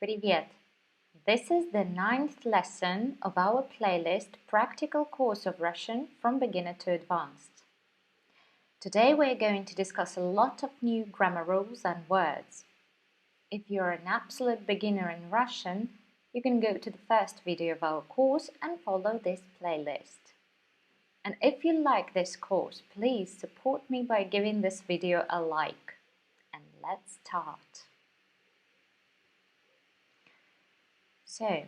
Привет! This is the 9th lesson of our playlist Practical Course of Russian from Beginner to Advanced. Today we're going to discuss a lot of new grammar rules and words. If you're an absolute beginner in Russian, you can go to the first video of our course and follow this playlist. And if you like this course, please support me by giving this video a like. And let's start. So,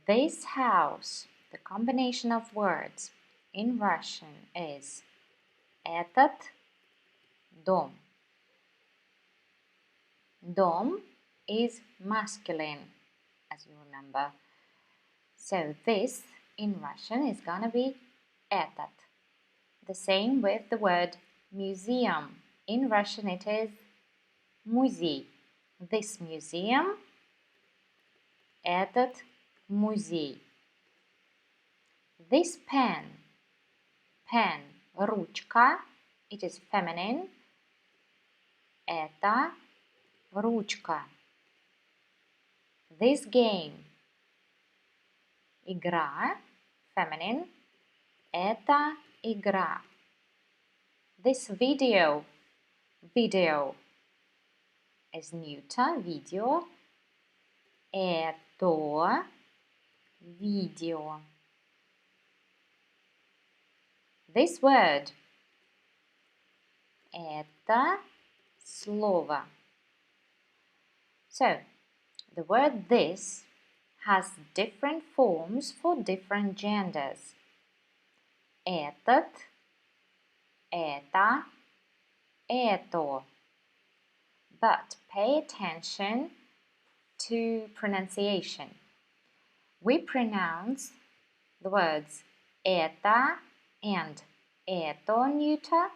this house, the combination of words in Russian is этот дом. Dom is masculine, as you remember. So this in Russian is gonna be этот. The same with the word museum. In Russian it is музей. This museum, этот музей. This pen, ручка, it is feminine. Это ручка. This game, игра, feminine. Это игра. This video is neuter, video. Это видео. This word, это слово. So, the word this has different forms for different genders. Этот, это, это. But pay attention to pronunciation. We pronounce the words это and это neuter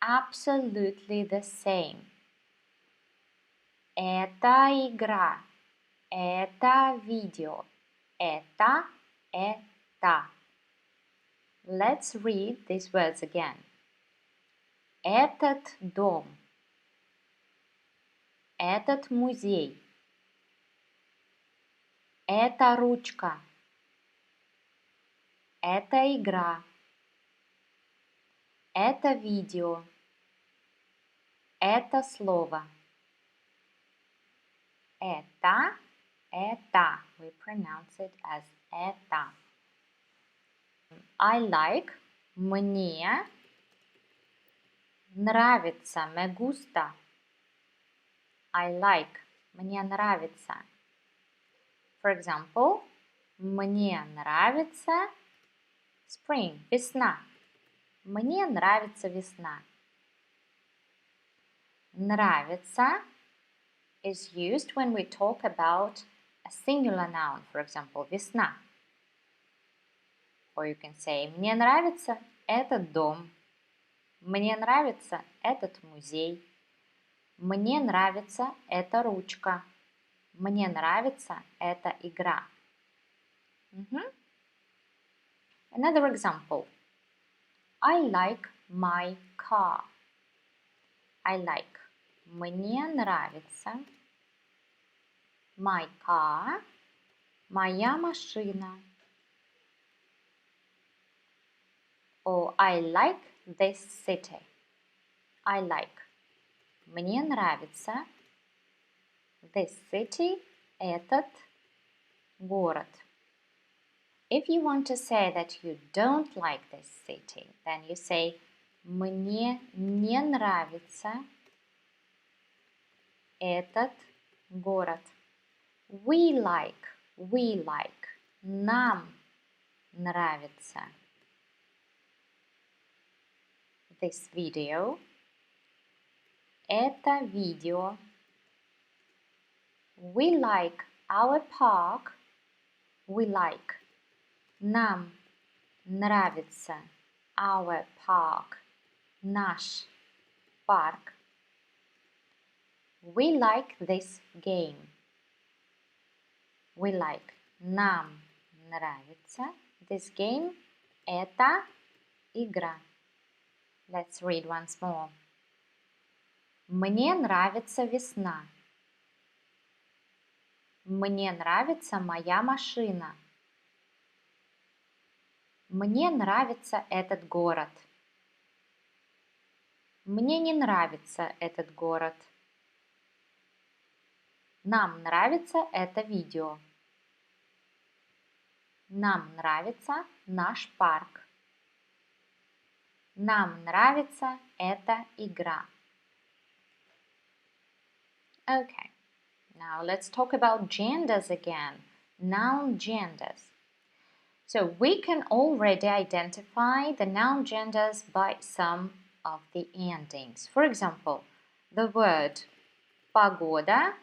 absolutely the same. Это игра, это видео, это. Let's read these words again. Этот дом, этот музей, эта ручка, эта игра, это видео, это слово. Это. We pronounce it as это. I like, мне, нравится, me gusta. I like, мне нравится. For example, мне нравится spring, весна. Мне нравится весна. Нравится is used when we talk about a singular noun, for example, весна. Or you can say, мне нравится этот дом. Мне нравится этот музей. Мне нравится эта ручка. Мне нравится эта игра. Another example. I like my car. I like. Мне нравится. My car. Моя машина. Or I like this city. I like. Мне нравится this city, этот город. If you want to say that you don't like this city, then you say мне не нравится этот город. We like. Нам нравится this video. Это видео. We like our park. We like. Нам нравится our park. Наш парк. We like this game. We like. Нам нравится this game. Это игра. Let's read once more. Мне нравится весна. Мне нравится моя машина. Мне нравится этот город. Мне не нравится этот город. Нам нравится это видео. Нам нравится наш парк. Нам нравится эта игра. Okay, now let's talk about genders again. Noun genders. So we can already identify the noun genders by some of the endings. For example, the word погода,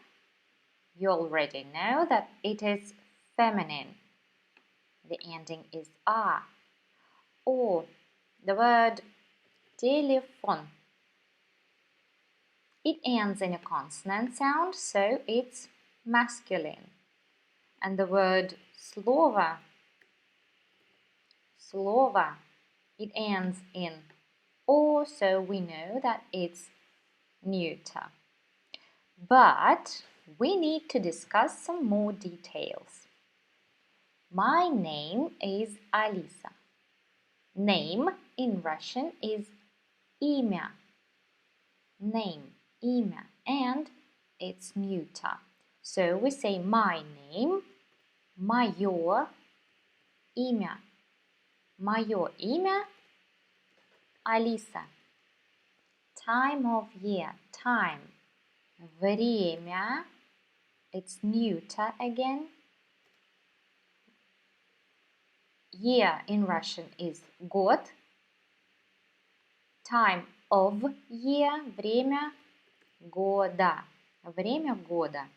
you already know that it is feminine. The ending is "a". Or the word телефон. It ends in a consonant sound, so it's masculine. And the word слово, it ends in "o", so we know that it's neuter. But we need to discuss some more details. My name is Alisa. Name in Russian is имя. Name, имя, and it's neuter. So we say my name, моё имя. Моё имя Алиса. Time of year, time. Время, it's neuter again. Year in Russian is год. Time of year, время года. Время года.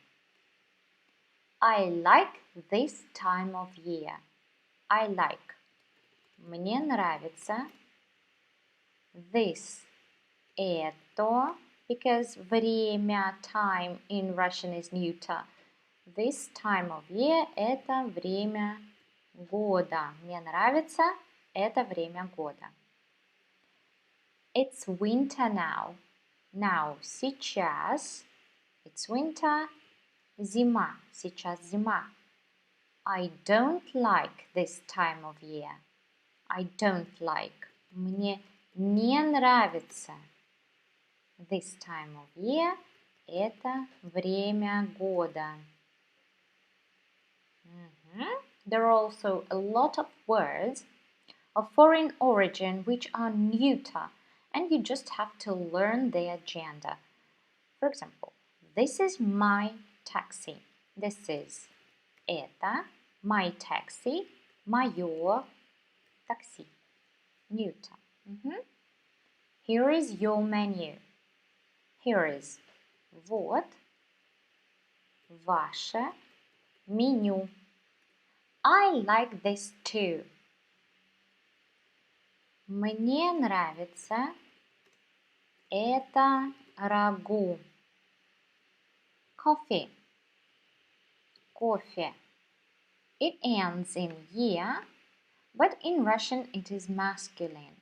I like this time of year. I like. Мне нравится. This. Это. Because время, time in Russian is neuter. This time of year – это время года. Мне нравится это время года. It's winter now. Now, сейчас. It's winter. Зима. Сейчас зима. I don't like this time of year. I don't like. Мне не нравится. This time of year – это время года. There are also a lot of words of foreign origin which are neuter, and you just have to learn their gender. For example, this is my taxi. This is это, my taxi, моё такси. Neuter. Here is your menu. Here is вот, ваше меню. I like this too. Мне нравится это рагу. Coffee. Кофе. It ends in year, but in Russian it is masculine.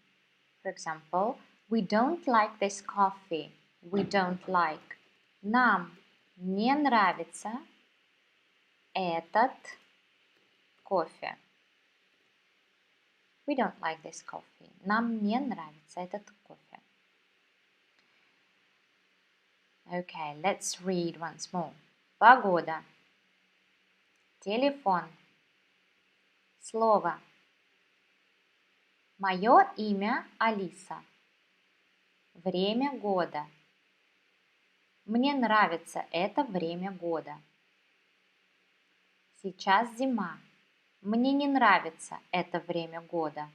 For example, we don't like this coffee. We don't like. Нам не нравится этот кофе. We don't like this coffee. Нам не нравится этот кофе. Okay, let's read once more. Погода. Телефон. Слово. Мое имя Алиса. Время года. Мне нравится это время года. Сейчас зима. Мне не нравится это время года.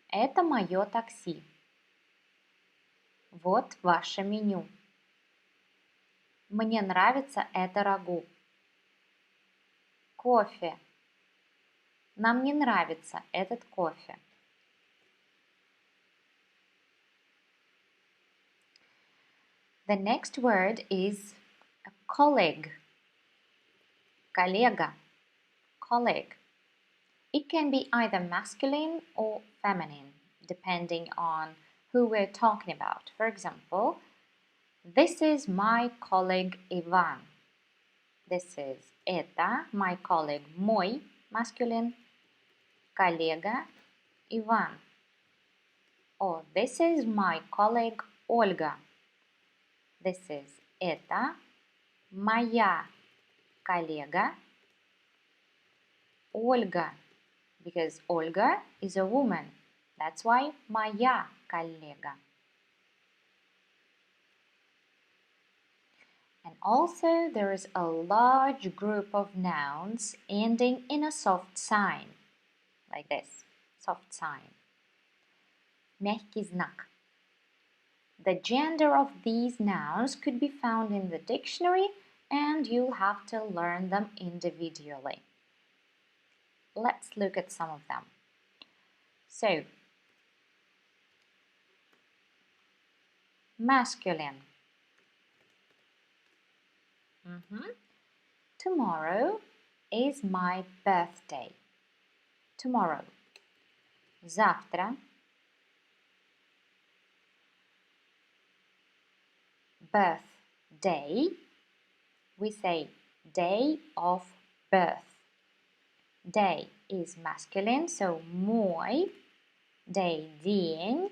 Это мое такси. Вот ваше меню. Мне нравится это рагу. Кофе. Нам не нравится этот кофе. The next word is a colleague. Коллега. Colleague. It can be either masculine or feminine, depending on who we're talking about. For example, this is my colleague Ivan. This is это my colleague, мой masculine, коллега Иван. Or this is my colleague Ольга. This is это моя коллега Ольга. Because Olga is a woman. That's why моя коллега. And also there is a large group of nouns ending in a soft sign. Like this. Soft sign. Мягкий знак. The gender of these nouns could be found in the dictionary and you'll have to learn them individually. Let's look at some of them. So, masculine. Tomorrow is my birthday. Tomorrow. Завтра. Birthday. We say day of birth. Day is masculine, so мой. Day, день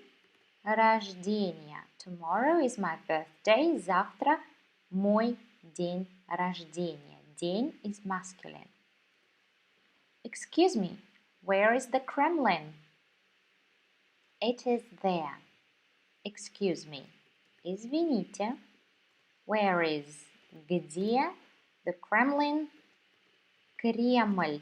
рождения. Tomorrow is my birthday. Завтра мой день рождения. День is masculine. Excuse me, where is the Kremlin? It is there. Excuse me. Извините. Where is? Где? The Kremlin. Кремль.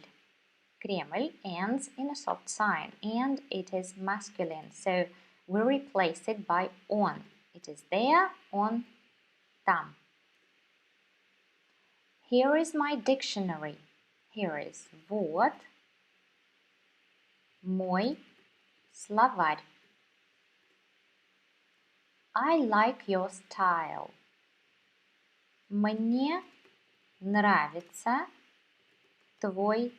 Кремль ends in a soft sign and it is masculine. So we replace it by on. It is there, on, там. Here is my dictionary. Here is вот мой словарь. I like your style. Мне нравится твой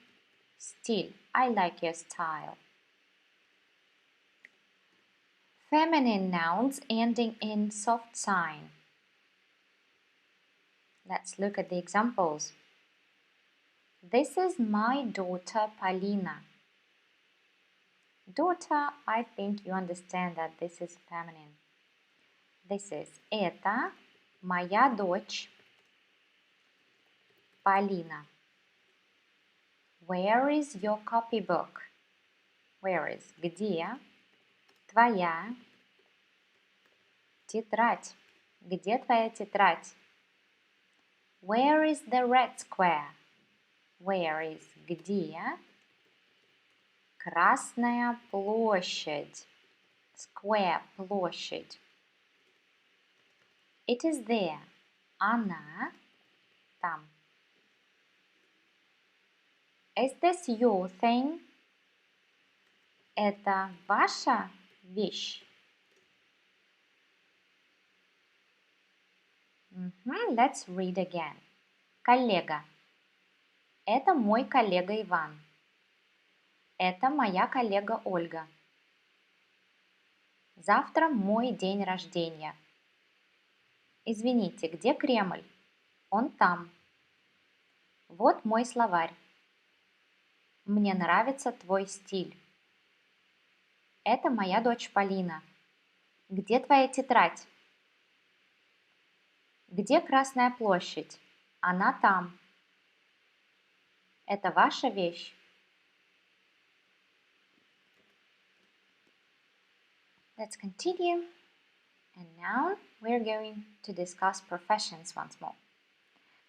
стиль. I like your style. Feminine nouns ending in soft sign. Let's look at the examples. This is my daughter Полина. Daughter, I think you understand that this is feminine. This is это моя дочь Полина. Where is your copybook? Where is? Где твоя тетрадь? Где твоя тетрадь? Where is the red square? Where is? Где Красная площадь? Square, площадь. It is there. Она там. Is this your thing? Это ваша вещь? Let's read again. Коллега. Это мой коллега Иван. Это моя коллега Ольга. Завтра мой день рождения. Извините, где Кремль? Он там. Вот мой словарь. Мне нравится твой стиль. Это моя дочь Полина. Где твоя тетрадь? Где Красная площадь? Она там. Это ваша вещь? Let's continue. And now we're going to discuss professions once more.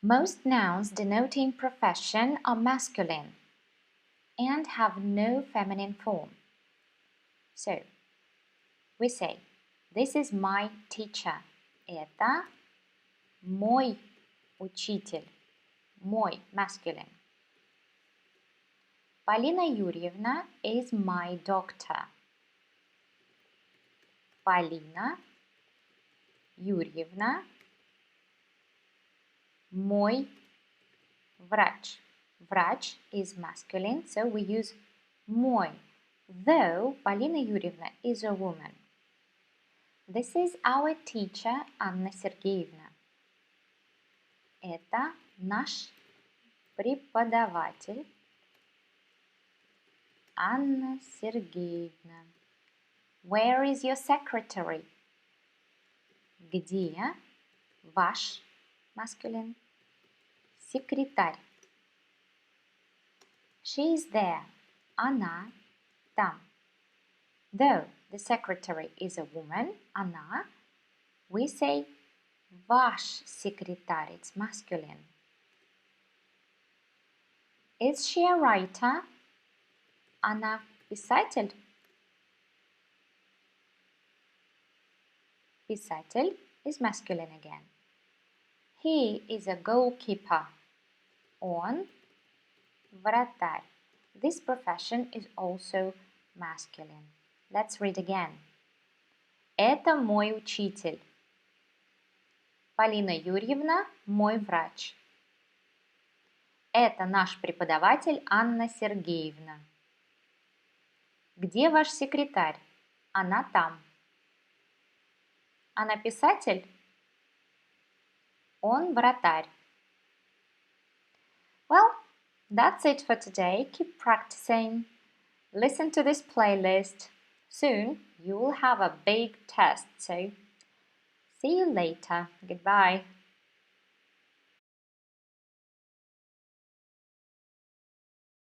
Most nouns denoting profession are masculine and have no feminine form. So, we say, this is my teacher. Это мой учитель. Мой, masculine. Полина Юрьевна is my doctor. Полина Юрьевна мой врач. Врач is masculine, so we use мой. Though Полина Юрьевна is a woman. This is our teacher Анна Сергеевна. Это наш преподаватель Анна Сергеевна. Where is your secretary? Где ваш masculine секретарь? She is there. Она там. Though the secretary is a woman, она, we say ваш секретарь, it's masculine. Is she a writer? Она писатель? Писатель is masculine again. He is a goalkeeper. Он вратарь. This profession is also masculine. Let's read again. Это мой учитель. Полина Юрьевна – мой врач. Это наш преподаватель Анна Сергеевна. Где ваш секретарь? Она там. Она писатель? Он вратарь. Well, that's it for today. Keep practicing. Listen to this playlist. Soon you will have a big test, so see you later. Goodbye.